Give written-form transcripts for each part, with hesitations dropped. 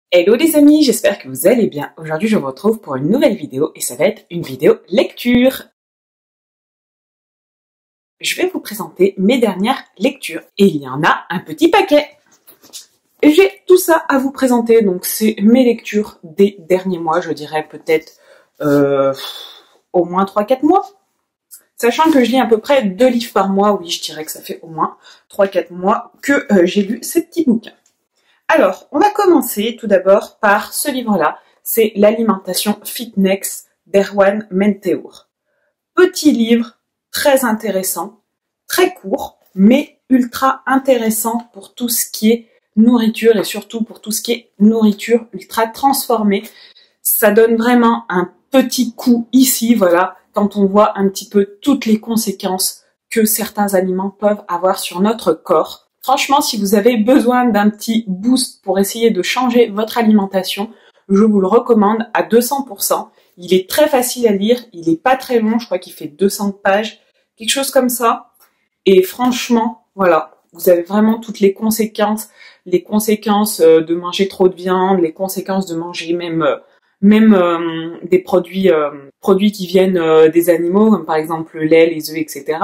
Hello les amis, j'espère que vous allez bien. Aujourd'hui je vous retrouve pour une nouvelle vidéo et ça va être une vidéo lecture. Je vais vous présenter mes dernières lectures et il y en a un petit paquet. J'ai tout ça à vous présenter, donc c'est mes lectures des derniers mois, je dirais peut-être au moins 3-4 mois. Sachant que je lis à peu près 2 livres par mois, oui je dirais que ça fait au moins 3-4 mois que j'ai lu ces petits bouquins. Alors, on va commencer tout d'abord par ce livre-là, c'est l'alimentation fitness d'Erwan Menteur. Petit livre, très intéressant, très court, mais ultra intéressant pour tout ce qui est nourriture et surtout pour tout ce qui est nourriture ultra transformée. Ça donne vraiment un petit coup ici, voilà, quand on voit un petit peu toutes les conséquences que certains aliments peuvent avoir sur notre corps. Franchement, si vous avez besoin d'un petit boost pour essayer de changer votre alimentation, je vous le recommande à 200%. Il est très facile à lire, il est pas très long, je crois qu'il fait 200 pages, quelque chose comme ça. Et franchement, voilà, vous avez vraiment toutes les conséquences de manger trop de viande, les conséquences de manger même des produits qui viennent des animaux, comme par exemple le lait, les œufs, etc.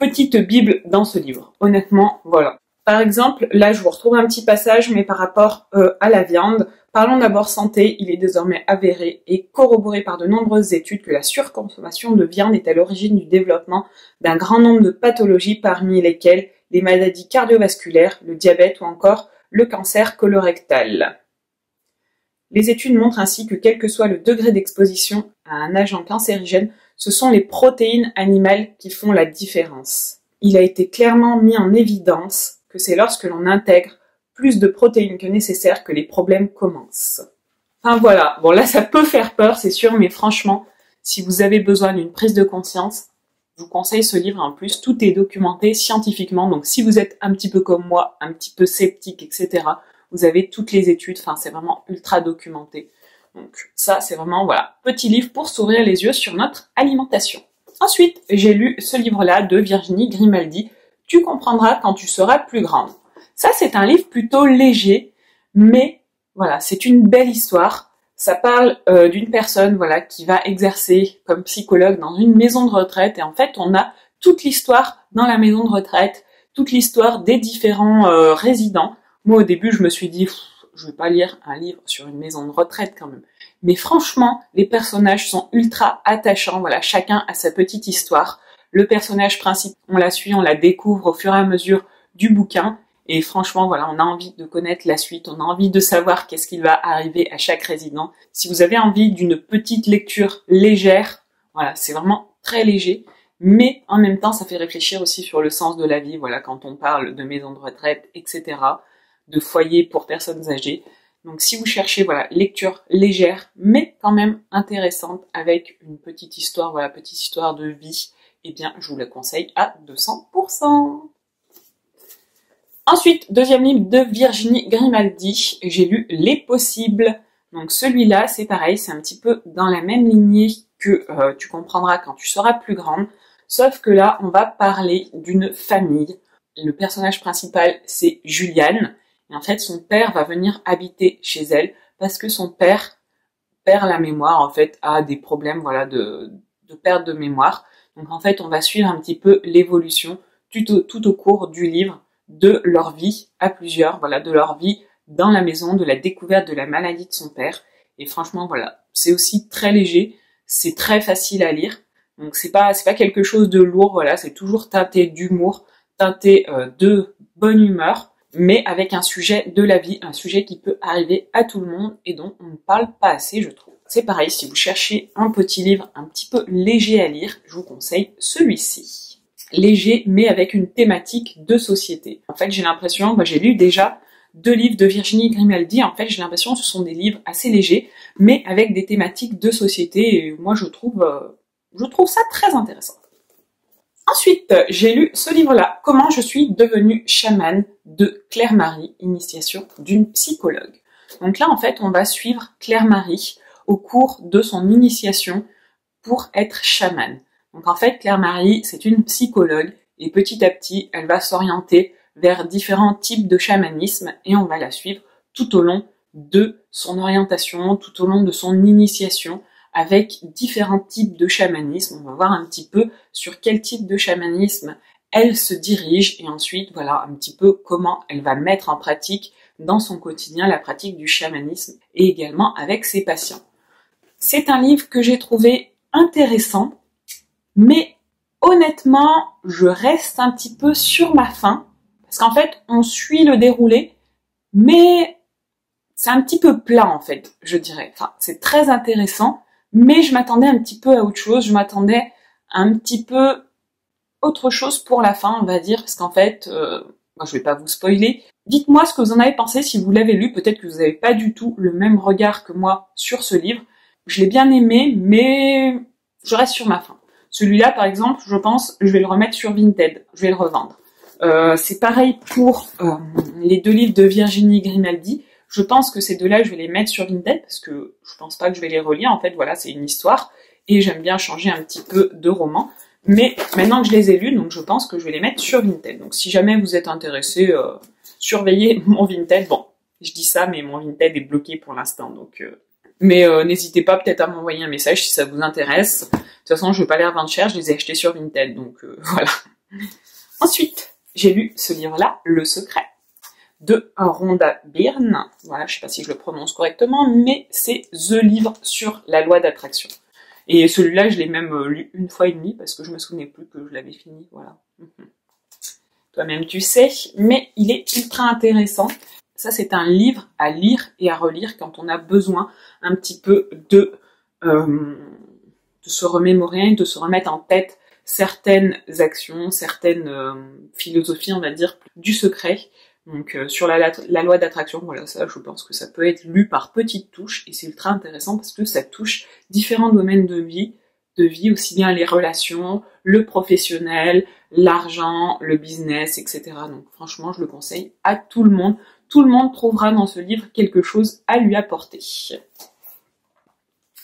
Petite bible dans ce livre. Honnêtement, voilà. Par exemple, là, je vous retrouve un petit passage, mais par rapport à la viande. Parlons d'abord santé. Il est désormais avéré et corroboré par de nombreuses études que la surconsommation de viande est à l'origine du développement d'un grand nombre de pathologies, parmi lesquelles les maladies cardiovasculaires, le diabète ou encore le cancer colorectal. Les études montrent ainsi que quel que soit le degré d'exposition à un agent cancérigène, ce sont les protéines animales qui font la différence. Il a été clairement mis en évidence que c'est lorsque l'on intègre plus de protéines que nécessaire que les problèmes commencent. Enfin voilà, bon là ça peut faire peur c'est sûr, mais franchement, si vous avez besoin d'une prise de conscience, je vous conseille ce livre. En plus, tout est documenté scientifiquement, donc si vous êtes un petit peu comme moi, un petit peu sceptique, etc., vous avez toutes les études, enfin c'est vraiment ultra documenté. Donc ça c'est vraiment, voilà, petit livre pour s'ouvrir les yeux sur notre alimentation. Ensuite, j'ai lu ce livre-là de Virginie Grimaldi, Tu comprendras quand tu seras plus grande. Ça, c'est un livre plutôt léger, mais voilà, c'est une belle histoire. Ça parle d'une personne, voilà, qui va exercer comme psychologue dans une maison de retraite. Et en fait, on a toute l'histoire dans la maison de retraite, toute l'histoire des différents résidents. Moi, au début, je me suis dit, je vais pas lire un livre sur une maison de retraite quand même. Mais franchement, les personnages sont ultra attachants. Voilà, chacun a sa petite histoire. Le personnage principal, on la suit, on la découvre au fur et à mesure du bouquin. Et franchement, voilà, on a envie de connaître la suite. On a envie de savoir qu'est-ce qui va arriver à chaque résident. Si vous avez envie d'une petite lecture légère, voilà, c'est vraiment très léger. Mais en même temps, ça fait réfléchir aussi sur le sens de la vie. Voilà, quand on parle de maison de retraite, etc., de foyer pour personnes âgées. Donc si vous cherchez, voilà, lecture légère, mais quand même intéressante, avec une petite histoire, voilà, petite histoire de vie, eh bien, je vous le conseille à 200%. Ensuite, deuxième livre de Virginie Grimaldi, j'ai lu Les Possibles. Donc celui-là, c'est pareil, c'est un petit peu dans la même lignée que Tu comprendras quand tu seras plus grande, sauf que là, on va parler d'une famille. Le personnage principal, c'est Juliane, et en fait, son père va venir habiter chez elle parce que son père perd la mémoire, en fait, a des problèmes, voilà, de perte de mémoire. Donc en fait, on va suivre un petit peu l'évolution tout au cours du livre de leur vie à plusieurs, voilà, de leur vie dans la maison, de la découverte de la maladie de son père. Et franchement, voilà, c'est aussi très léger, c'est très facile à lire. Donc c'est pas quelque chose de lourd, voilà, c'est toujours teinté d'humour, teinté de bonne humeur, mais avec un sujet de la vie, un sujet qui peut arriver à tout le monde et dont on ne parle pas assez, je trouve. C'est pareil, si vous cherchez un petit livre un petit peu léger à lire, je vous conseille celui-ci. Léger, mais avec une thématique de société. En fait, j'ai l'impression, j'ai lu déjà 2 livres de Virginie Grimaldi, en fait, j'ai l'impression que ce sont des livres assez légers, mais avec des thématiques de société, et moi, je trouve ça très intéressant. Ensuite, j'ai lu ce livre-là, Comment je suis devenue chamane, de Claire-Marie, initiation d'une psychologue. Donc là, en fait, on va suivre Claire-Marie au cours de son initiation pour être chamane. Donc en fait, Claire-Marie, c'est une psychologue et petit à petit, elle va s'orienter vers différents types de chamanisme et on va la suivre tout au long de son orientation, tout au long de son initiation, avec différents types de chamanisme. On va voir un petit peu sur quel type de chamanisme elle se dirige, et ensuite, voilà, un petit peu comment elle va mettre en pratique dans son quotidien la pratique du chamanisme, et également avec ses patients. C'est un livre que j'ai trouvé intéressant, mais honnêtement, je reste un petit peu sur ma faim, parce qu'en fait, on suit le déroulé, mais c'est un petit peu plat, en fait, je dirais. Enfin, c'est très intéressant, mais je m'attendais un petit peu à autre chose, je m'attendais à un petit peu autre chose pour la fin, on va dire, parce qu'en fait, je vais pas vous spoiler. Dites-moi ce que vous en avez pensé si vous l'avez lu, peut-être que vous n'avez pas du tout le même regard que moi sur ce livre. Je l'ai bien aimé, mais je reste sur ma faim. Celui-là, par exemple, je pense, je vais le remettre sur Vinted, je vais le revendre. C'est pareil pour les 2 livres de Virginie Grimaldi. Je pense que ces 2-là, je vais les mettre sur Vinted, parce que je pense pas que je vais les relire. En fait, voilà, c'est une histoire, et j'aime bien changer un petit peu de roman. Mais maintenant que je les ai lus, donc je pense que je vais les mettre sur Vinted. Donc si jamais vous êtes intéressé, surveillez mon Vinted. Bon, je dis ça, mais mon Vinted est bloqué pour l'instant, donc... Mais n'hésitez pas peut-être à m'envoyer un message si ça vous intéresse. De toute façon, je vais pas les revendre cher, je les ai achetés sur Vinted, donc voilà. Ensuite, j'ai lu ce livre-là, Le Secret, de Rhonda Byrne. Voilà, je sais pas si je le prononce correctement, mais c'est The livre sur la loi d'attraction. Et celui-là, je l'ai même lu 1 fois et demie, parce que je me souvenais plus que je l'avais fini, voilà. Toi-même tu sais, mais il est ultra intéressant. Ça, c'est un livre à lire et à relire quand on a besoin un petit peu de se remémorer, de se remettre en tête certaines actions, certaines philosophies, on va dire, du secret. Donc sur la loi d'attraction, voilà, ça, je pense que ça peut être lu par petites touches, et c'est ultra intéressant parce que ça touche différents domaines de vie, aussi bien les relations, le professionnel, l'argent, le business, etc. Donc franchement, je le conseille à tout le monde. Tout le monde trouvera dans ce livre quelque chose à lui apporter.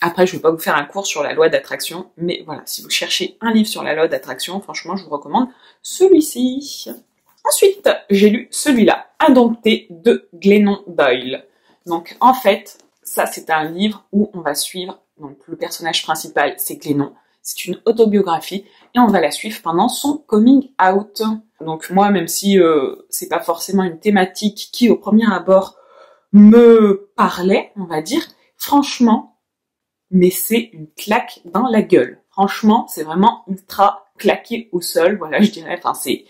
Après, je ne vais pas vous faire un cours sur la loi d'attraction, mais voilà, si vous cherchez un livre sur la loi d'attraction, franchement, je vous recommande celui-ci. Ensuite, j'ai lu celui-là, Indompté de Glennon Doyle. Donc, en fait, ça, c'est un livre où on va suivre, donc le personnage principal, c'est Glennon. C'est une autobiographie, et on va la suivre pendant son coming out. Donc moi, même si c'est pas forcément une thématique qui, au premier abord, me parlait, on va dire, franchement, mais c'est une claque dans la gueule. Franchement, c'est vraiment ultra claqué au sol, voilà, je dirais, enfin, c'est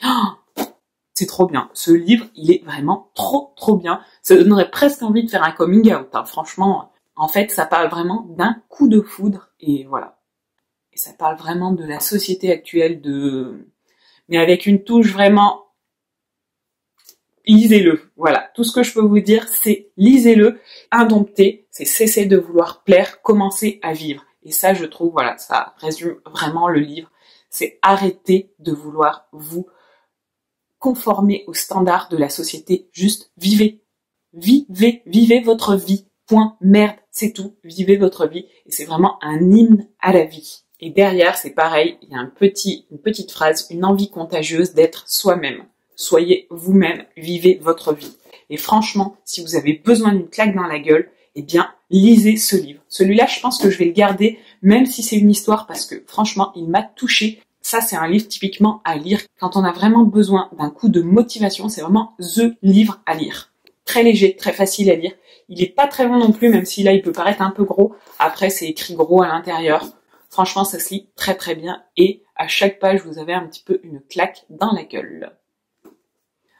trop bien. Ce livre, il est vraiment trop bien. Ça donnerait presque envie de faire un coming out, hein. Franchement, en fait, ça parle vraiment d'un coup de foudre, et voilà. Et ça parle vraiment de la société actuelle, mais avec une touche vraiment... Lisez-le, voilà. Tout ce que je peux vous dire, c'est lisez-le. Indompté, c'est cesser de vouloir plaire, commencer à vivre. Et ça, je trouve, voilà, ça résume vraiment le livre. C'est arrêter de vouloir vous conformer aux standards de la société. Juste vivez. Vivez votre vie. Point. Merde, c'est tout. Vivez votre vie. Et c'est vraiment un hymne à la vie. Et derrière, c'est pareil, il y a une petite phrase, une envie contagieuse d'être soi-même. Soyez vous-même, vivez votre vie. Et franchement, si vous avez besoin d'une claque dans la gueule, eh bien, lisez ce livre. Celui-là, je pense que je vais le garder, même si c'est une histoire, parce que franchement, il m'a touchée. Ça, c'est un livre typiquement à lire quand on a vraiment besoin d'un coup de motivation. C'est vraiment THE livre à lire. Très léger, très facile à lire. Il est pas très long non plus, même si là, il peut paraître un peu gros. Après, c'est écrit gros à l'intérieur. Franchement, ça se lit très bien, et à chaque page, vous avez un petit peu une claque dans la gueule.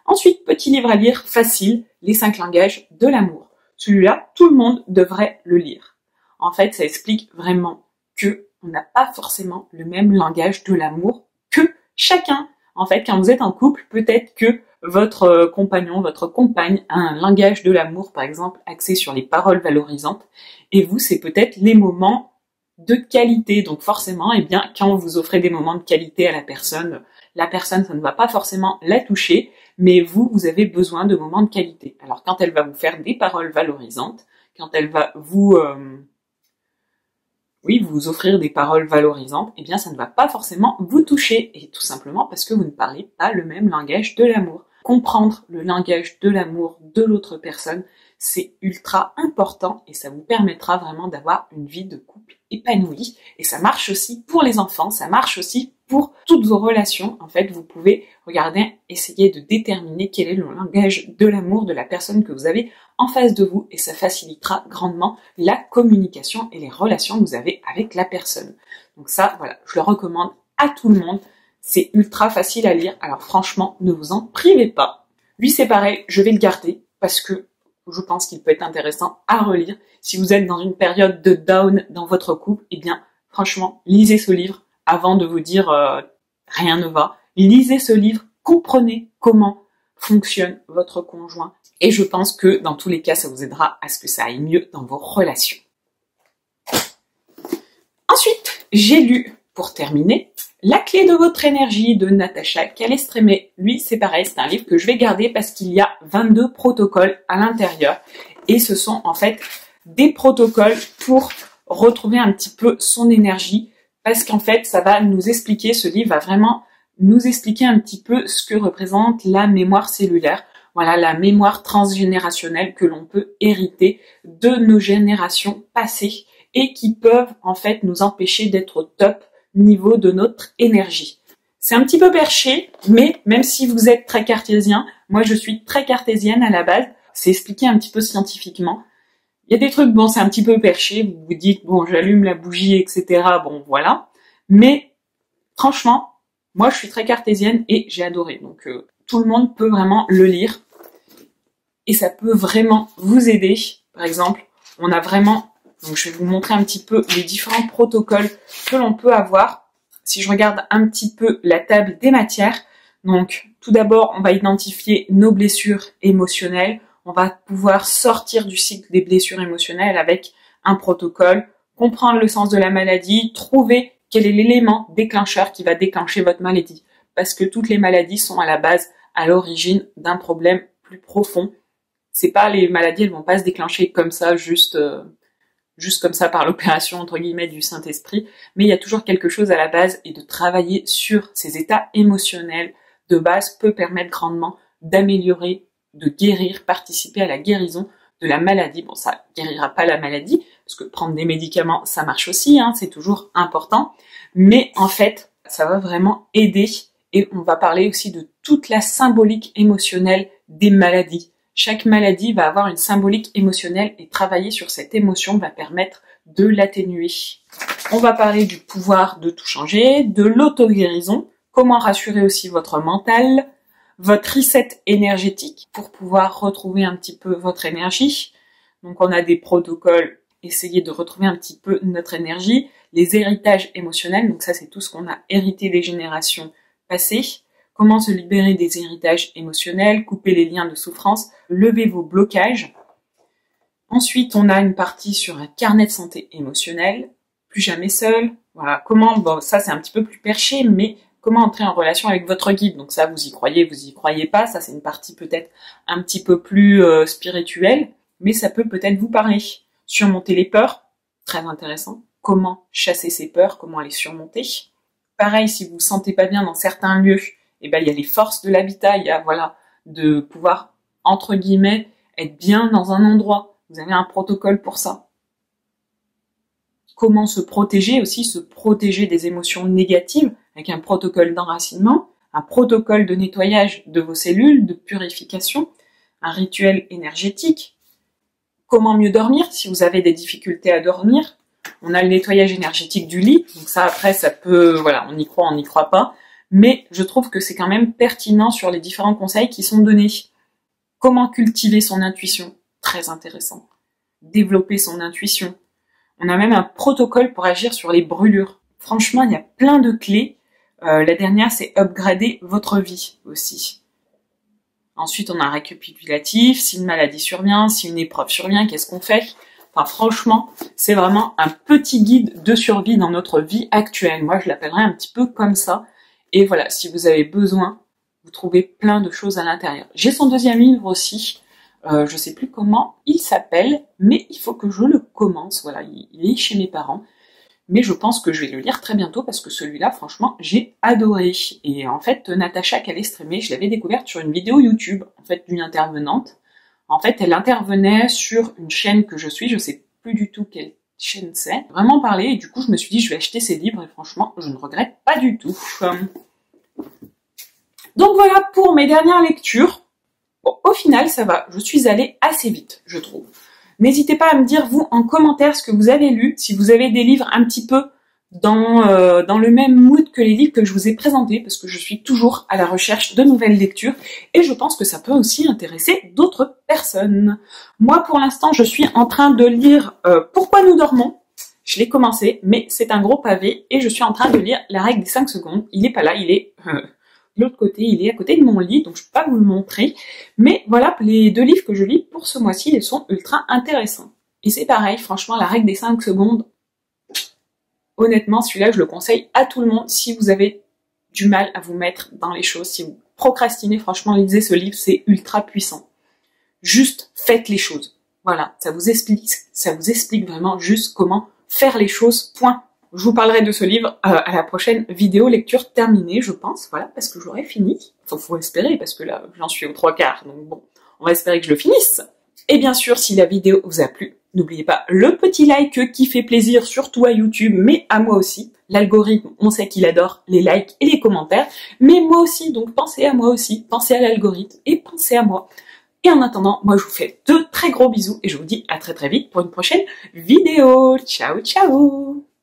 Ensuite, petit livre à lire facile, Les 5 langages de l'amour. Celui-là, tout le monde devrait le lire. En fait, ça explique vraiment que on n'a pas forcément le même langage de l'amour que chacun. En fait, quand vous êtes en couple, peut-être que votre compagnon, votre compagne a un langage de l'amour, par exemple, axé sur les paroles valorisantes, et vous, c'est peut-être les moments de qualité. Donc forcément, eh bien, quand vous offrez des moments de qualité à la personne, ça ne va pas forcément la toucher, mais vous avez besoin de moments de qualité. Alors quand elle va vous faire des paroles valorisantes, quand elle va vous offrir des paroles valorisantes, eh bien ça ne va pas forcément vous toucher, et tout simplement parce que vous ne parlez pas le même langage de l'amour. Comprendre le langage de l'amour de l'autre personne, c'est ultra important et ça vous permettra vraiment d'avoir une vie de couple épanouie. Et ça marche aussi pour les enfants, ça marche aussi pour toutes vos relations. En fait, vous pouvez regarder, essayer de déterminer quel est le langage de l'amour de la personne que vous avez en face de vous et ça facilitera grandement la communication et les relations que vous avez avec la personne. Donc ça, voilà, je le recommande à tout le monde. C'est ultra facile à lire, alors franchement, ne vous en privez pas. Lui, c'est pareil, je vais le garder parce que je pense qu'il peut être intéressant à relire. Si vous êtes dans une période de down dans votre couple, eh bien, franchement, lisez ce livre avant de vous dire rien ne va. Lisez ce livre, comprenez comment fonctionne votre conjoint. Et je pense que dans tous les cas, ça vous aidera à ce que ça aille mieux dans vos relations. Ensuite, j'ai lu, pour terminer, La clé de votre énergie de Natacha Calestrémé. Lui, c'est pareil, c'est un livre que je vais garder parce qu'il y a 22 protocoles à l'intérieur. Et ce sont en fait des protocoles pour retrouver un petit peu son énergie. Parce qu'en fait, ça va nous expliquer, ce livre va vraiment nous expliquer un petit peu ce que représente la mémoire cellulaire. Voilà, la mémoire transgénérationnelle que l'on peut hériter de nos générations passées et qui peuvent en fait nous empêcher d'être au top niveau de notre énergie. C'est un petit peu perché, mais même si vous êtes très cartésien, moi je suis très cartésienne à la base, c'est expliqué un petit peu scientifiquement. Il y a des trucs, bon, c'est un petit peu perché, vous vous dites, bon, j'allume la bougie, etc., bon, voilà. Mais franchement, moi je suis très cartésienne et j'ai adoré. Donc tout le monde peut vraiment le lire et ça peut vraiment vous aider. Par exemple, on a vraiment... Donc je vais vous montrer un petit peu les différents protocoles que l'on peut avoir. Si je regarde un petit peu la table des matières, donc tout d'abord on va identifier nos blessures émotionnelles. On va pouvoir sortir du cycle des blessures émotionnelles avec un protocole, comprendre le sens de la maladie, trouver quel est l'élément déclencheur qui va déclencher votre maladie. Parce que toutes les maladies sont à la base, à l'origine d'un problème plus profond. C'est pas les maladies, elles vont pas se déclencher comme ça, juste comme ça par l'opération entre guillemets du Saint-Esprit, mais il y a toujours quelque chose à la base et de travailler sur ces états émotionnels de base peut permettre grandement d'améliorer, de guérir, participer à la guérison de la maladie. Bon, ça guérira pas la maladie, parce que prendre des médicaments, ça marche aussi, hein, c'est toujours important, mais en fait, ça va vraiment aider et on va parler aussi de toute la symbolique émotionnelle des maladies. Chaque maladie va avoir une symbolique émotionnelle et travailler sur cette émotion va permettre de l'atténuer. On va parler du pouvoir de tout changer, de l'auto-guérison, comment rassurer aussi votre mental, votre reset énergétique pour pouvoir retrouver un petit peu votre énergie. Donc on a des protocoles, essayer de retrouver un petit peu notre énergie, les héritages émotionnels, donc ça c'est tout ce qu'on a hérité des générations passées. Comment se libérer des héritages émotionnels, couper les liens de souffrance, lever vos blocages. Ensuite, on a une partie sur un carnet de santé émotionnelle, plus jamais seul. Voilà, comment, bon, ça c'est un petit peu plus perché, mais comment entrer en relation avec votre guide. Donc ça, vous y croyez pas, ça c'est une partie peut-être un petit peu plus spirituelle, mais ça peut peut-être vous parler. Surmonter les peurs, très intéressant. Comment chasser ses peurs, comment les surmonter. Pareil, si vous vous sentez pas bien dans certains lieux, eh ben, il y a les forces de l'habitat, il y a, voilà, de pouvoir, entre guillemets, être bien dans un endroit. Vous avez un protocole pour ça. Comment se protéger aussi, se protéger des émotions négatives avec un protocole d'enracinement, un protocole de nettoyage de vos cellules, de purification, un rituel énergétique. Comment mieux dormir si vous avez des difficultés à dormir. On a le nettoyage énergétique du lit, donc ça après ça peut, voilà, on y croit, on n'y croit pas. Mais je trouve que c'est quand même pertinent sur les différents conseils qui sont donnés. Comment cultiver son intuition? Très intéressant. Développer son intuition. On a même un protocole pour agir sur les brûlures. Franchement, il y a plein de clés. La dernière, c'est upgrader votre vie aussi. Ensuite, on a un récapitulatif. Si une maladie survient, si une épreuve survient, qu'est-ce qu'on fait? Enfin, franchement, c'est vraiment un petit guide de survie dans notre vie actuelle. Moi, je l'appellerais un petit peu comme ça. Et voilà, si vous avez besoin, vous trouvez plein de choses à l'intérieur. J'ai son deuxième livre aussi, je sais plus comment il s'appelle, mais il faut que je le commence. Voilà, il est chez mes parents, mais je pense que je vais le lire très bientôt parce que celui-là, franchement, j'ai adoré. Et en fait, Natacha Calestrémé, je l'avais découverte sur une vidéo YouTube, en fait, d'une intervenante. En fait, elle intervenait sur une chaîne que je suis, je sais plus du tout quelle chaîne c'est. Vraiment parler, et du coup, je me suis dit, je vais acheter ses livres, et franchement, je ne regrette pas du tout. Donc voilà pour mes dernières lectures. Bon, au final, ça va. Je suis allée assez vite, je trouve. N'hésitez pas à me dire, vous, en commentaire, ce que vous avez lu, si vous avez des livres un petit peu dans le même mood que les livres que je vous ai présentés, parce que je suis toujours à la recherche de nouvelles lectures, et je pense que ça peut aussi intéresser d'autres personnes. Moi, pour l'instant, je suis en train de lire Pourquoi nous dormons. Je l'ai commencé, mais c'est un gros pavé, et je suis en train de lire La règle des 5 secondes. Il est pas là, il est de l'autre côté, il est à côté de mon lit, donc je peux pas vous le montrer. Mais voilà, les 2 livres que je lis pour ce mois-ci, ils sont ultra intéressants. Et c'est pareil, franchement, La règle des 5 secondes, honnêtement, celui-là, je le conseille à tout le monde. Si vous avez du mal à vous mettre dans les choses, si vous procrastinez, franchement, lisez ce livre, c'est ultra puissant. Juste faites les choses. Voilà, ça vous explique vraiment juste comment faire les choses, point. Je vous parlerai de ce livre à la prochaine vidéo lecture terminée, je pense, voilà, parce que j'aurai fini. Enfin, faut espérer, parce que là, j'en suis aux 3/4, donc bon, on va espérer que je le finisse. Et bien sûr, si la vidéo vous a plu, n'oubliez pas le petit like qui fait plaisir, surtout à YouTube, mais à moi aussi. L'algorithme, on sait qu'il adore les likes et les commentaires, mais moi aussi, donc pensez à moi aussi, pensez à l'algorithme et pensez à moi. Et en attendant, moi je vous fais de très gros bisous et je vous dis à très très vite pour une prochaine vidéo. Ciao ciao!